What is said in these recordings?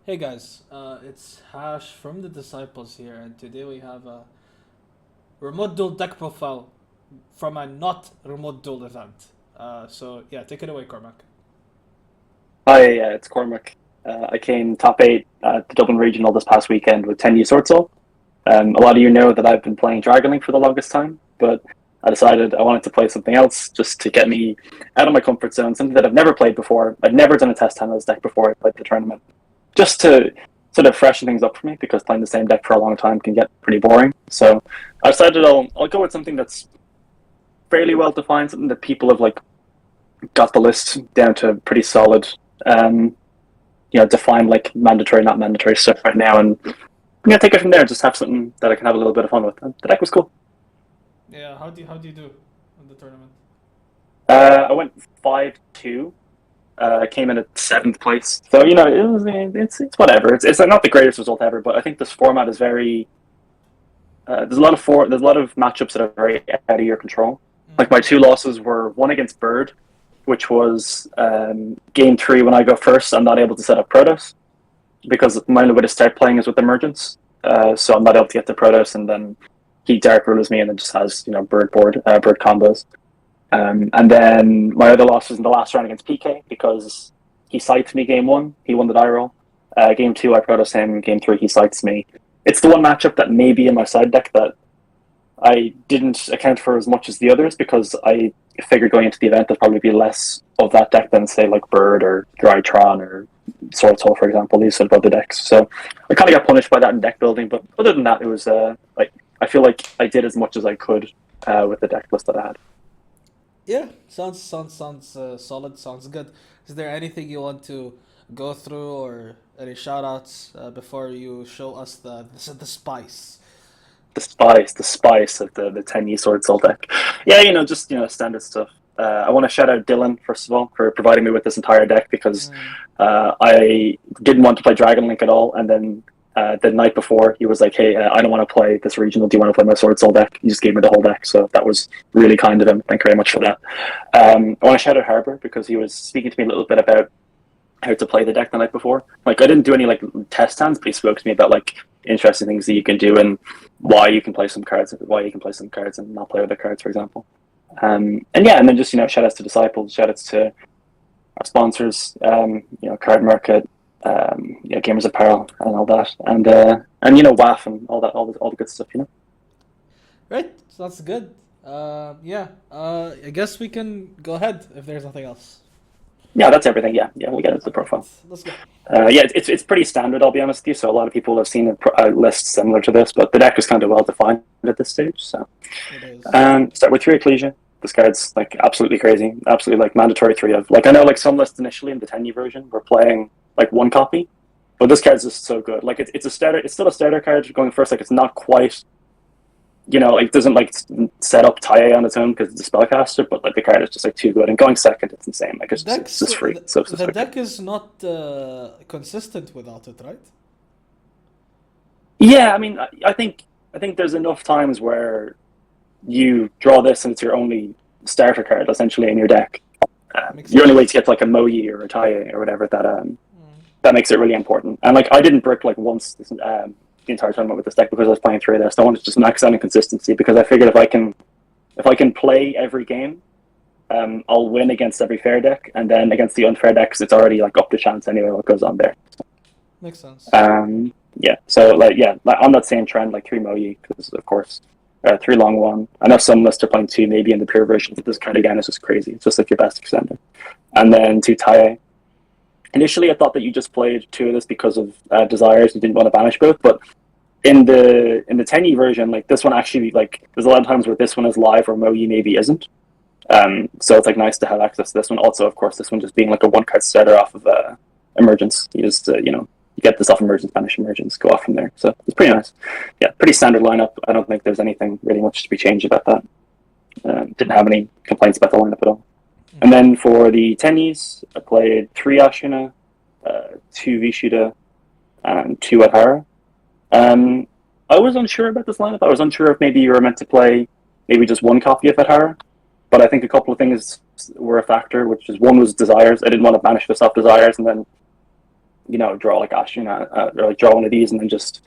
Hey guys, it's Hash from the Disciples here, and today we have a remote duel deck profile from a not remote duel event. So yeah, take it away, Cormac. Hi, it's CORMAC. I came top eight at the Dublin Regional this past weekend with Tenyi Swordsoul. A lot of you know that I've been playing Dragon Link for the longest time, but I decided I wanted to play something else just to get me out of my comfort zone, something that I've never played before. I'd never done a test time of this deck before I played the tournament, just to sort of freshen things up for me because playing the same deck for a long time can get pretty boring. So I decided I'll go with something that's fairly well defined, something that people have like got the list down to pretty solid. Um, define like mandatory, not mandatory stuff right now, and I'm gonna take it from there. Just have something that I can have a little bit of fun with. And the deck was cool. Yeah, how do you do in the tournament? I went 5-2. I came in at seventh place, so it's whatever. It's not the greatest result ever, but I think this format is very. There's a lot of matchups that are very out of your control. Like Mm. my two losses were one against Bird, which was game three when I go first. I'm not able to set up Protoss, because my only way to start playing is with Emergence. So I'm not able to get to Protoss, and then he Dark Rulers me, and then just has bird combos. And then my other loss was in the last round against PK because he sights me game one. He won the die roll. Game two, I Protoss him. Game three, he sights me. It's the one matchup that may be in my side deck that I didn't account for as much as the others because I figured going into the event there'd probably be less of that deck than say like Bird or Drytron or Swordsoul, for example, these sort of other decks. So I kind of got punished by that in deck building, but other than that, it was like I feel like I did as much as I could with the deck list that I had. Yeah, sounds solid. Sounds good. Is there anything you want to go through or any shoutouts before you show us the spice? The spice of the Tenyi Sword Soul deck. Yeah, just standard stuff. I want to shout out Dylan first of all for providing me with this entire deck because Mm. I didn't want to play Dragon Link at all, and then the night before he was like, "Hey, I don't want to play this regional. Do you want to play my Sword Soul deck?" He just gave me the whole deck, so that was really kind of him. Thank you very much for that. I want to shout out Harbour because he was speaking to me a little bit about how to play the deck the night before. Like I didn't do any like test hands, but he spoke to me about like interesting things that you can do and why you can play some cards, and not play other cards, for example. And yeah, and then just shout outs to Disciples, shout outs to our sponsors, Card Market, Gamers Apparel and all that, and WAF and all the good stuff. Right, sounds good. Yeah. I guess we can go ahead if there's nothing else. Yeah, that's everything. Yeah, we'll get into the All right, profile. let's go. Yeah, it's pretty standard. I'll be honest with you. So a lot of people have seen a list similar to this, but the deck is kind of well defined at this stage. So It is. start with three Ecclesia. This card's like absolutely crazy, absolutely like mandatory three of. Like I know like some lists initially in the Tenyi version were playing like one copy, but this card's just so good. Like it's a starter. It's still a starter card going first. Like it's not quite. It doesn't like set up Tae on its own because it's a spellcaster, but like the card is just like too good. And going second, it's insane. Like it's Deck's just free. So the good. deck is not consistent without it, right? Yeah, I mean, I think there's enough times where you draw this and it's your only starter card essentially in your deck. Makes Your only way sense. to get to like a Moyi or a Tai or whatever Mm. that makes it really important. And like I didn't brick like once the entire tournament with this deck because I was playing through this. I wanted to just max out in consistency because I figured if I can play every game, I'll win against every fair deck, and then against the unfair decks, it's already like up the chance anyway what goes on there. Makes sense. Yeah, so like on that same trend, like three Moyi, because of course, three long one. I know some lists are playing two maybe in the pure version, but this card again is just crazy. It's just like your best extender. And then two Tai. Initially, I thought that you just played two of this because of desires. You didn't want to banish both, but in the Tenyi version, like this one actually like there's a lot of times where this one is live or Moyi maybe isn't. So it's like nice to have access to this one. Also, of course, this one just being like a one card starter off of Emergence. You just you get this off Emergence, banish Emergence, go off from there. So it's pretty nice. Yeah, pretty standard lineup. I don't think there's anything really much to be changed about that. Didn't have any complaints about the lineup at all. And Hmm. then for the tennies, I played three Ashina, two Vishuda, and two Adhara. Um, I was unsure about this lineup. I was unsure if maybe you were meant to play maybe just one copy of Adhara, but I think a couple of things were a factor, which is one was desires. I didn't want to banish this off desires and then draw like Ashen, or like draw one of these and then just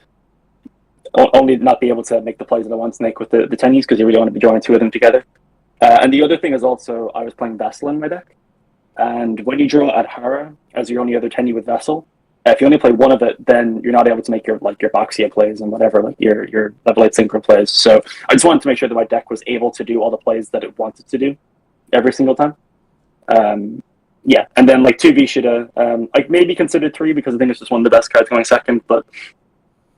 only not be able to make the plays that I want to make with the Tenyis, because you really want to be drawing two of them together. And the other thing is also I was playing Vessel in my deck, and when you draw Adhara as your only other Tenyi with Vessel, if you only play one of it, then you're not able to make your Boxia plays and whatever, like your level 8 synchro plays. So I just wanted to make sure that my deck was able to do all the plays that it wanted to do every single time. Yeah, and then like 2 Vishida, like maybe consider 3 because I think it's just one of the best cards going second, but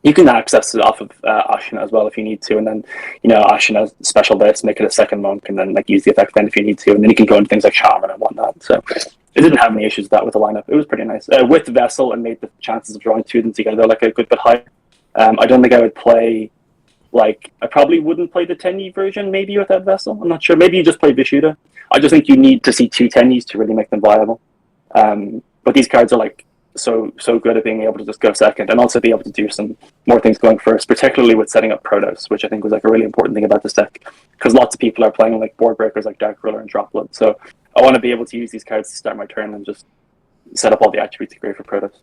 you can access it off of Ashina as well if you need to, and then Ashina special base, make it a second monk, and then like use the effect then if you need to, and then you can go into things like Shaman and whatnot. So it didn't have any issues with that with the lineup. It was pretty nice with Vessel, and made the chances of drawing 2 of them together like a good bit higher. I don't think I would play. Like, I probably wouldn't play the Tenyi version maybe without Vessel. I'm not sure. Maybe you just play Vishuddha. I just think you need to see 2 Tenyis to really make them viable. But these cards are like so good at being able to just go second and also be able to do some more things going first, particularly with setting up Protos, which I think was like a really important thing about this deck, because lots of people are playing like board breakers like Dark Ruler and Droplet. So I want to be able to use these cards to start my turn and just set up all the attributes great for Protos.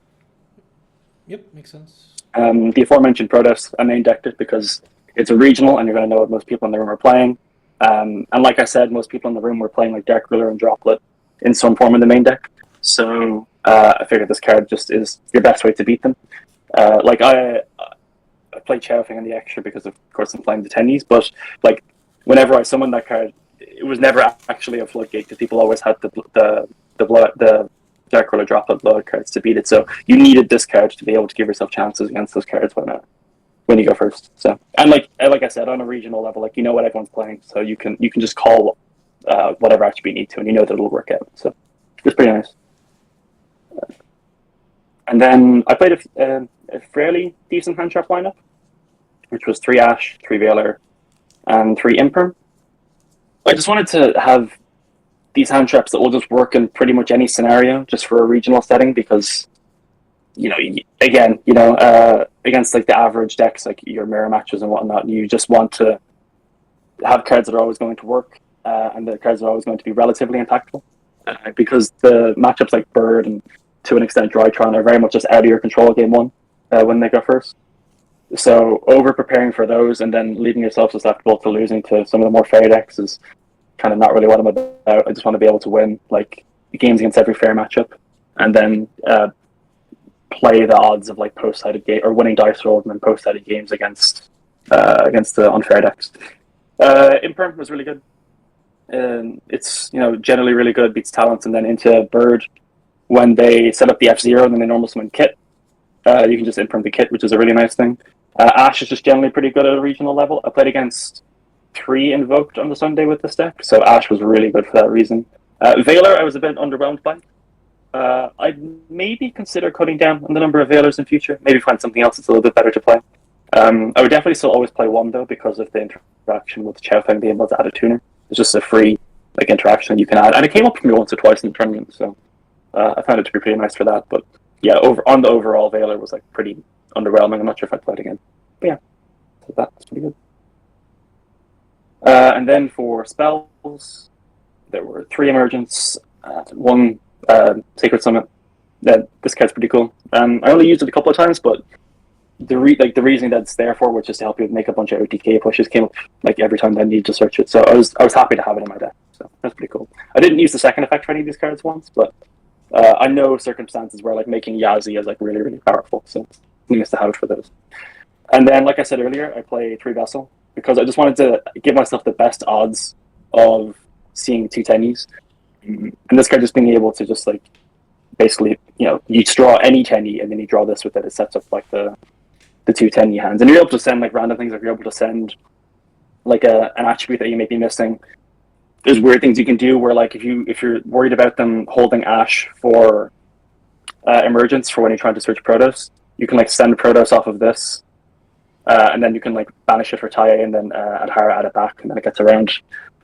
Yep, makes sense. The aforementioned Protos, I main decked it because it's a regional and you're going to know what most people in the room are playing. And like I said, most people in the room were playing like Dark Ruler and Droplet in some form in the main deck. So I figured this card just is your best way to beat them. Like I played Chaofeng in the extra because of course I'm playing the Tenyis, but like whenever I summoned that card, it was never actually a floodgate because people always had the Dark Ruler Droplet blowout cards to beat it. So you needed this card to be able to give yourself chances against those cards when you go first. So, and like I said, on a regional level, like you know what everyone's playing, so you can just call whatever attribute you need to, and you know that it'll work out. So it's pretty nice. And then I played a fairly decent hand trap lineup, which was 3 Ash, 3 Veiler, and 3 Imperm. I just wanted to have these hand traps that will just work in pretty much any scenario, just for a regional setting, because against like the average decks, like your mirror matches and whatnot, you just want to have cards that are always going to work, and the cards are always going to be relatively impactful, because the matchups like Bird and to an extent Drytron are very much just out of your control game one when they go first. So over preparing for those and then leaving yourself susceptible to losing to some of the more fair decks is kind of not really what I'm about. I just want to be able to win like games against every fair matchup, and then play the odds of like post-sided game or winning dice rolls and then post-sided games against the unfair decks. Imperm was really good. It's generally really good, beats talents, and then into Bird when they set up the F-Zero and then they normal summon Kit. You can just Imperm the Kit, which is a really nice thing. Ash is just generally pretty good at a regional level. I played against 3 Invoked on the Sunday with this deck, so Ash was really good for that reason. Veiler I was a bit underwhelmed by. I'd maybe consider cutting down on the number of Veilers in future. Maybe find something else that's a little bit better to play. I would definitely still always play one though, because of the interaction with Chaofeng being able to add a tuner. It's just a free like interaction you can add, and it came up for me once or twice in the tournament, so I found it to be pretty nice for that. But yeah, on the overall, Veiler was like pretty underwhelming. I'm not sure if I'd play it again, but yeah, so that was pretty good. And then for spells, there were 3 Emergence, 1 Sacred Summit. This card's pretty cool. I only used it a couple of times, but the reasoning that it's there for, which is to help you make a bunch of OTK pushes, came up like every time I needed to search it. So I was happy to have it in my deck. So that's pretty cool. I didn't use the second effect for any of these cards once, but I know circumstances where like making Yazi is like really, really powerful. So it's nice to have it for those. And then, like I said earlier, I play 3 Vessel because I just wanted to give myself the best odds of seeing 2 Tenyis. And this card just being able to just like basically, you draw any Tenyi and then you draw this with it. It sets up like the 2 Tenyi hands, and you're able to send like random things. Like you're able to send like an attribute that you may be missing. There's weird things you can do where like if you're worried about them holding Ash for Emergence for when you're trying to search Protos, you can like send Protos off of this. And then you can like banish it for Taye and then Adhara add it back, and then it gets around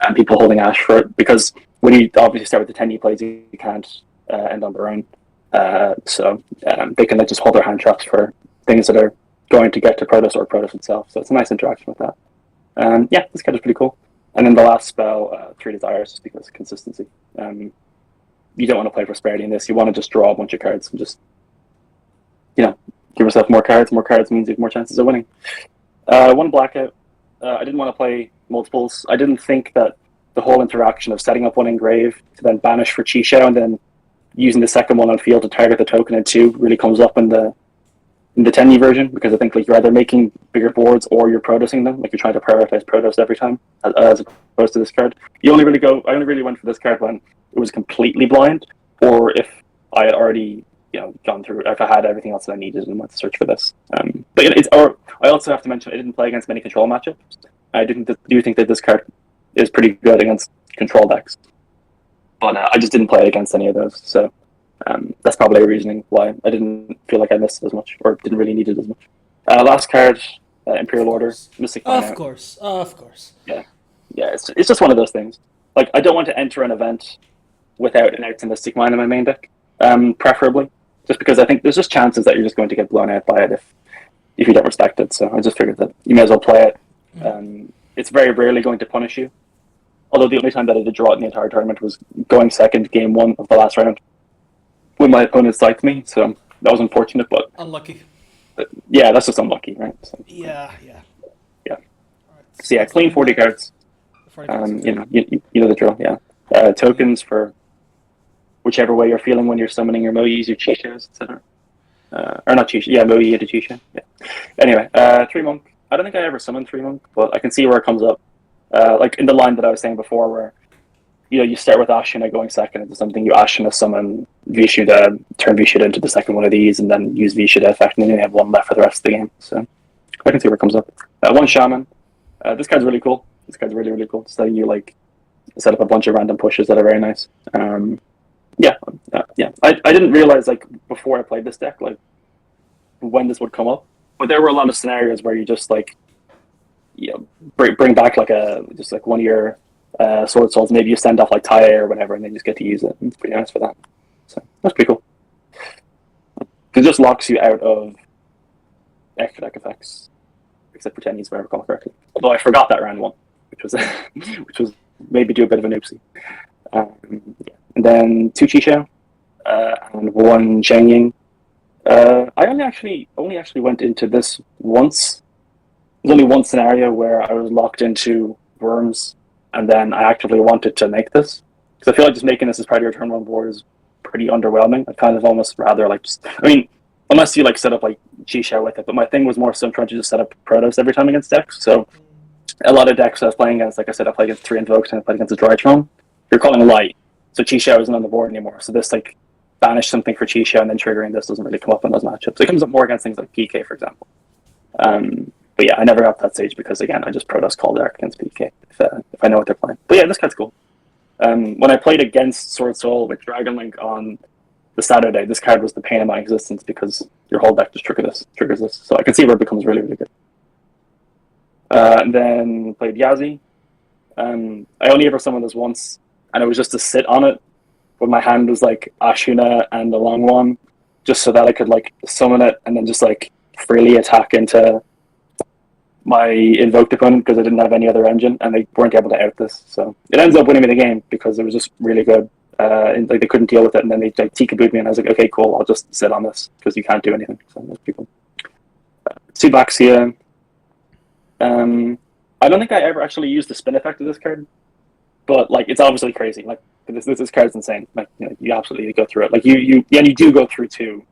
and people holding Ash for it, because when you obviously start with the Tenyi plays, you can't end on their own. So they can like just hold their hand traps for things that are going to get to Protos or Protos itself. So it's a nice interaction with that. Yeah, this card is pretty cool. And then the last spell, 3 Desires, just because of consistency. You don't want to play Prosperity in this. You want to just draw a bunch of cards and just Give yourself more cards. More cards means you have more chances of winning. One blackout. I didn't want to play multiples. I didn't think that the whole interaction of setting up one engrave to then banish for Chisho and then using the second one on field to target the token in 2 really comes up in the Tenyi version, because I think like you're either making bigger boards or you're producing them. Like you're trying to prioritize Protoss every time as opposed to this card. I only really went for this card when it was completely blind, or if I had already gone through, if I had everything else that I needed and went to search for this. But I also have to mention I didn't play against many control matchups. I do think that this card is pretty good against control decks, but I just didn't play against any of those. So that's probably a reasoning why I didn't feel like I missed it as much, or didn't really need it as much. Last card, Imperial Order, Mystic Finite. Of course. Yeah, it's just one of those things. Like, I don't want to enter an event without an out Mystic Mine in my main deck, preferably, just because I think there's just chances that you're just going to get blown out by it if you don't respect it. So I just figured that you may as well play it. It's very rarely going to punish you. Although the only time that I did draw it in the entire tournament was going second, game 1 of the last round, when my opponent psyched me. So that was unfortunate, but unlucky. Yeah, that's just unlucky, right? So, yeah. Right. So yeah, clean 40 cards. 40 cards. You know the drill. Yeah. Tokens for whichever way you're feeling when you're summoning your Moyis, your Chishas, etc. Or not Chisha. Yeah, Moyi into Chisha. Yeah. Anyway, 3 Monk. I don't think I ever summoned 3 Monk, but I can see where it comes up. Like in the line that I was saying before, where you start with Ashina going second into something, you Ashina summon Vishuddha, turn Vishuddha into the second one of these, and then use Vishuddha effect, and then you have 1 left for the rest of the game. So I can see where it comes up. 1 Shaman. This card's really cool. This card's really, really cool. So you set up a bunch of random pushes that are very nice. Yeah. I didn't realize before I played this deck when this would come up, but there were a lot of scenarios where you just bring back one of your Sword Souls. Maybe you send off Taya or whatever, and then just get to use it. It's pretty nice for that. So that's pretty cool. It just locks you out of extra deck effects, except for Tenyi's, if I recall correctly. Although I forgot that round 1, which was maybe do a bit of an oopsie. And then 2 Chisho and 1 Zhengying. I only actually went into this once. There's only one scenario where I was locked into Worms, and then I actively wanted to make this, because I feel like just making this as part of your turn 1 board is pretty underwhelming. I'd kind of almost rather unless you set up Chisho with it, but my thing was more so I'm trying to just set up Protoss every time against decks. So a lot of decks I was playing against, like I said, I played against 3 Invokes and I played against a Drytron. You're calling a light, so Chisho isn't on the board anymore. So this banish something for Chisho and then triggering this doesn't really come up in those matchups. It comes up more against things like PK, for example. But yeah, I never got to that stage because, again, I just Protoss call Dark against PK if I know what they're playing. But yeah, this card's cool. When I played against Swordsoul with Dragon Link on the Saturday, this card was the pain of my existence because your whole deck just triggers this. So I can see where it becomes really, really good. And then played Yazi. I only ever summoned this once, and it was just to sit on it when my hand was Ashuna and the long one, just so that I could summon it and then just freely attack into my invoked opponent, because I didn't have any other engine and they weren't able to out this. So it ends up winning me the game because it was just really good. And they couldn't deal with it, and then they TK-booed me, and I was like, okay, cool, I'll just sit on this because you can't do anything. So those people. Subaxia. I don't think I ever actually used the spin effect of this card, but it's obviously crazy. This card's insane. You absolutely go through it. You do go through 2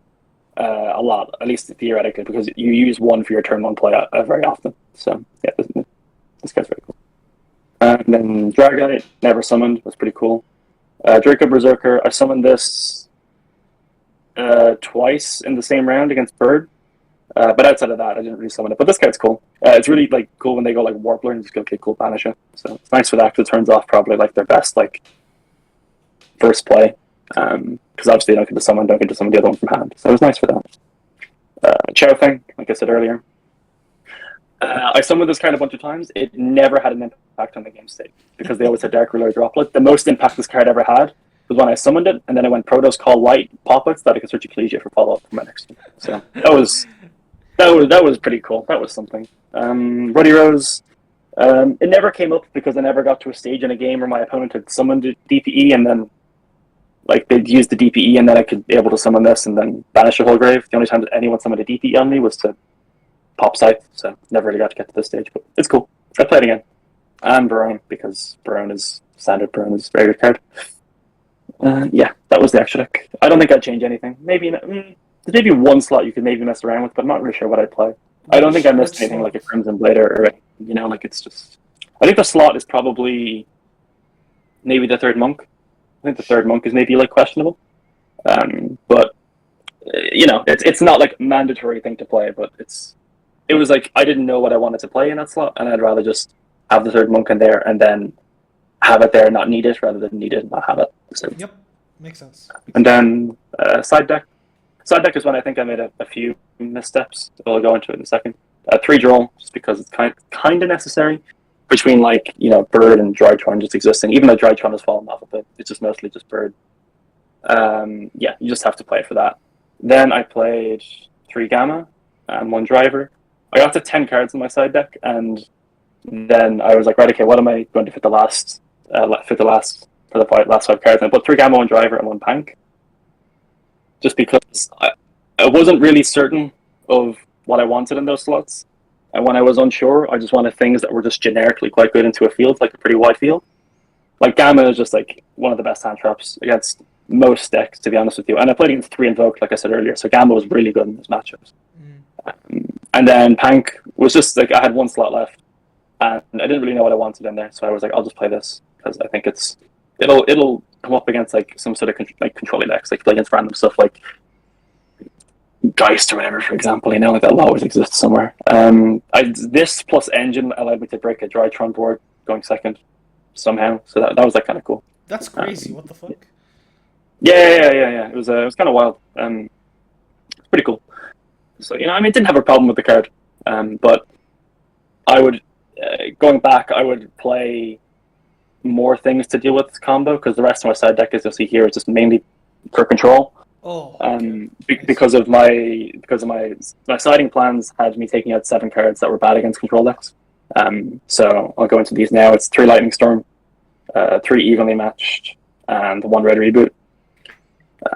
a lot, at least theoretically, because you use 1 for your turn 1 play very often. So yeah, this card's very cool. And then Dragite, never summoned, was pretty cool. Draco Berserker, I summoned this twice in the same round against Bird. But outside of that, I didn't really summon it. But this card's cool. It's really cool when they go Warbler and just go, okay, cool, banish it. So it's nice for that because it turns off probably their best first play. Because obviously don't get to summon the other one from hand. So it was nice for that. Chaofeng, like I said earlier. I summoned this card a bunch of times. It never had an impact on the game state because they always had Dark Ruler Droplet. The most impact this card ever had was when I summoned it, and then I went Protoss Call Light Poplets that I could search Ecclesia for follow-up for my next one. So that was pretty cool. That was something. Ruddy Rose. It never came up because I never got to a stage in a game where my opponent had summoned DPE and then like they'd use the DPE and then I could be able to summon this and then banish the whole grave. The only time that anyone summoned a DPE on me was to pop Scythe, so never really got to get to this stage, but it's cool. I play it again. And Barone, because Barone is standard. Barone is a very good card. Yeah, that was the extra deck. I don't think I'd change anything. Maybe there's maybe one slot you could maybe mess around with, but I'm not really sure what I'd play. I don't think I missed anything like a Crimson Blade or like it's just. I think the slot is probably maybe the third monk. I think the third monk is maybe like questionable, but it's not like mandatory thing to play. But it was like I didn't know what I wanted to play in that slot, and I'd rather just have the third monk in there and then have it there and not need it rather than need it and not have it. So, yep, makes sense. And then side deck. Side deck is when I think I made a few missteps. I'll go into it in a second. 3 draw, just because it's kind of necessary between Bird and Drytron just existing. Even though Drytron has fallen off a bit, it's just mostly just Bird. You just have to play for that. Then I played 3 Gamma and 1 Driver. I got to 10 cards in my side deck, and then I was like, right, okay, what am I going to fit the last 5 cards? And I put 3 Gamma, 1 Driver, and 1 Pank. Just because I wasn't really certain of what I wanted in those slots. And when I was unsure, I just wanted things that were just generically quite good into a field, like a pretty wide field. Like Gamma is just like one of the best hand traps against most decks, to be honest with you. And I played against 3 Invoke, like I said earlier, so Gamma was really good in those matchups. And then Pank was just like I had 1 slot left, and I didn't really know what I wanted in there, so I was like, I'll just play this because I think it'll come up against like some sort of controlling decks, like play against random stuff like Geist or whatever, for example. Like that'll always exist somewhere. This plus Engine allowed me to break a Drytron board going second somehow, so that was like kind of cool. That's crazy. What the fuck? Yeah. It was kind of wild. It's pretty cool. So I didn't have a problem with the card, but I would going back, I would play more things to deal with this combo because the rest of my side deck, as you'll see here, is just mainly for control. Because of my siding plans had me taking out 7 cards that were bad against control decks. So I'll go into these now. It's 3 Lightning Storm, 3 Evenly Matched, and 1 Red Reboot.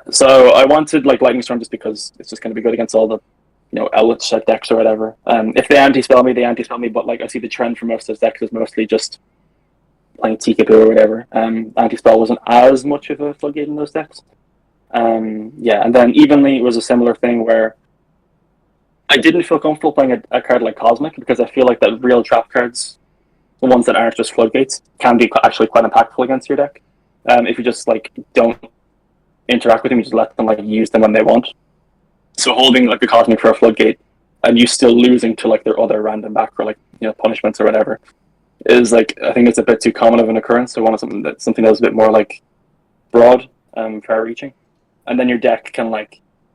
So I wanted Lightning Storm just because it's just going to be good against all the Eldritch set decks or whatever. If they anti-spell me, they anti-spell me, but I see the trend for most of those decks is mostly just playing Tikaboo or whatever. Anti-spell wasn't as much of a floodgate in those decks. And then Evenly was a similar thing where I didn't feel comfortable playing a card like Cosmic because I feel like that real trap cards, the ones that aren't just floodgates, can be actually quite impactful against your deck. If you just don't interact with them, you just let them use them when they want. So holding a Cosmic for a floodgate and you still losing to their other random back for punishments or whatever is I think it's a bit too common of an occurrence. So I wanted something that was a bit more broad, far reaching, and then your deck can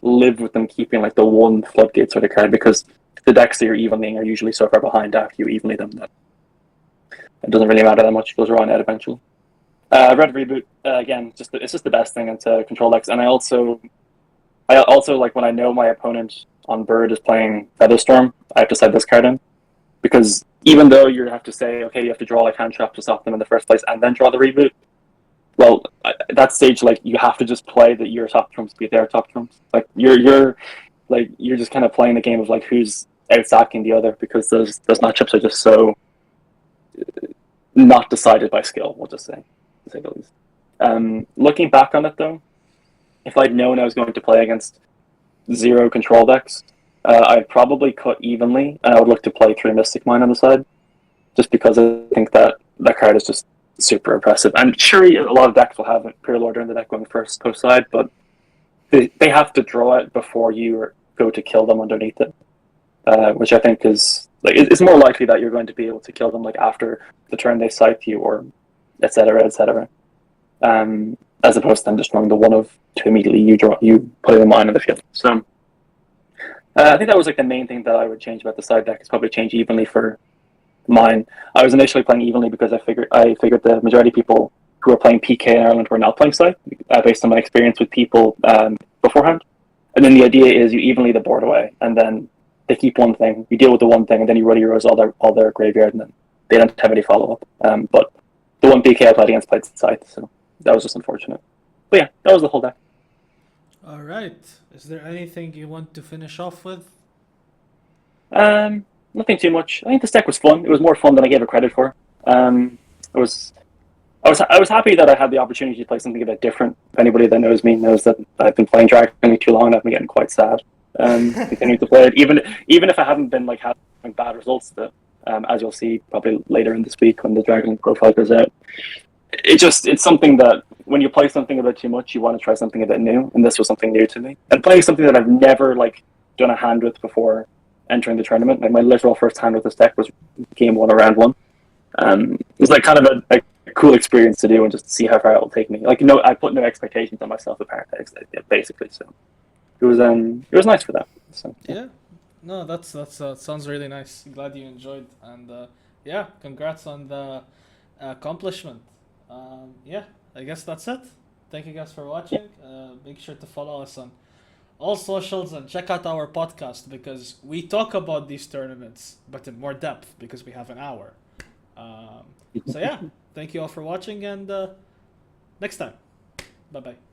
live with them keeping the 1 floodgate sort of card, because the decks that you're evenlying are usually so far behind after you evenly them that it doesn't really matter that much. It goes around out eventually. Red Reboot, again, it's just the best thing into control decks. And I also when I know my opponent on Bird is playing Featherstorm, I have to set this card in, because even though you have to say, okay, you have to draw hand trap to stop them in the first place and then draw the reboot, well, at that stage, you have to just play that your top trumps beat their top trumps. You're just kind of playing the game of who's outstacking the other, because those matchups are just so not decided by skill, we'll just say, to say the least. Looking back on it though, if I'd known I was going to play against 0 control decks, I'd probably cut Evenly, and I would look to play 3 Mystic Mine on the side, just because I think that card is just super impressive. And sure, a lot of decks will have Imperial Order in the deck going first post side, but they have to draw it before you go to kill them underneath it, which I think is it's more likely that you're going to be able to kill them after the turn they scythe you, or etc. As opposed to them just drawing the 1 of 2 immediately you put a mine in the field. So I think that was the main thing that I would change about the side deck, is probably change Evenly for mine. I was initially playing Evenly because I figured the majority of people who were playing PK in Ireland were not playing Scythe, based on my experience with people beforehand. And then the idea is you evenly the board away, and then they keep 1 thing, you deal with the 1 thing, and then you roll your all their graveyard, and then they don't have any follow up. But the 1 PK I played against played Scythe, so that was just unfortunate. But But yeah, that was the whole deck. All right. Is there anything you want to finish off with? Nothing too much. I think this deck was fun. It was more fun than I gave it credit for. It was. I was happy that I had the opportunity to play something a bit different. If anybody that knows me knows that I've been playing Dragon League too long, and I've been getting quite sad. Continuing to play it, even if I haven't been like having bad results, that as you'll see probably later in this week when the Dragon League profile goes out, it's something that when you play something a bit too much, you want to try something a bit new, and this was something new to me. And playing something that I've never like done a hand with before entering the tournament. Like my literal first hand with this deck was game one or round one. It was like kind of a cool experience to do and just see how far it will take me. Like I put no expectations on myself apparently, basically. So it was nice for that. So Yeah. No, that's sounds really nice. Glad you enjoyed, and yeah, congrats on the accomplishment. Yeah, I guess that's it. Thank you guys for yeah, watching. Make sure to follow us on all socials and check out our podcast because we talk about these tournaments, but in more depth because we have an hour. So yeah, thank you all for watching, and next time, bye bye.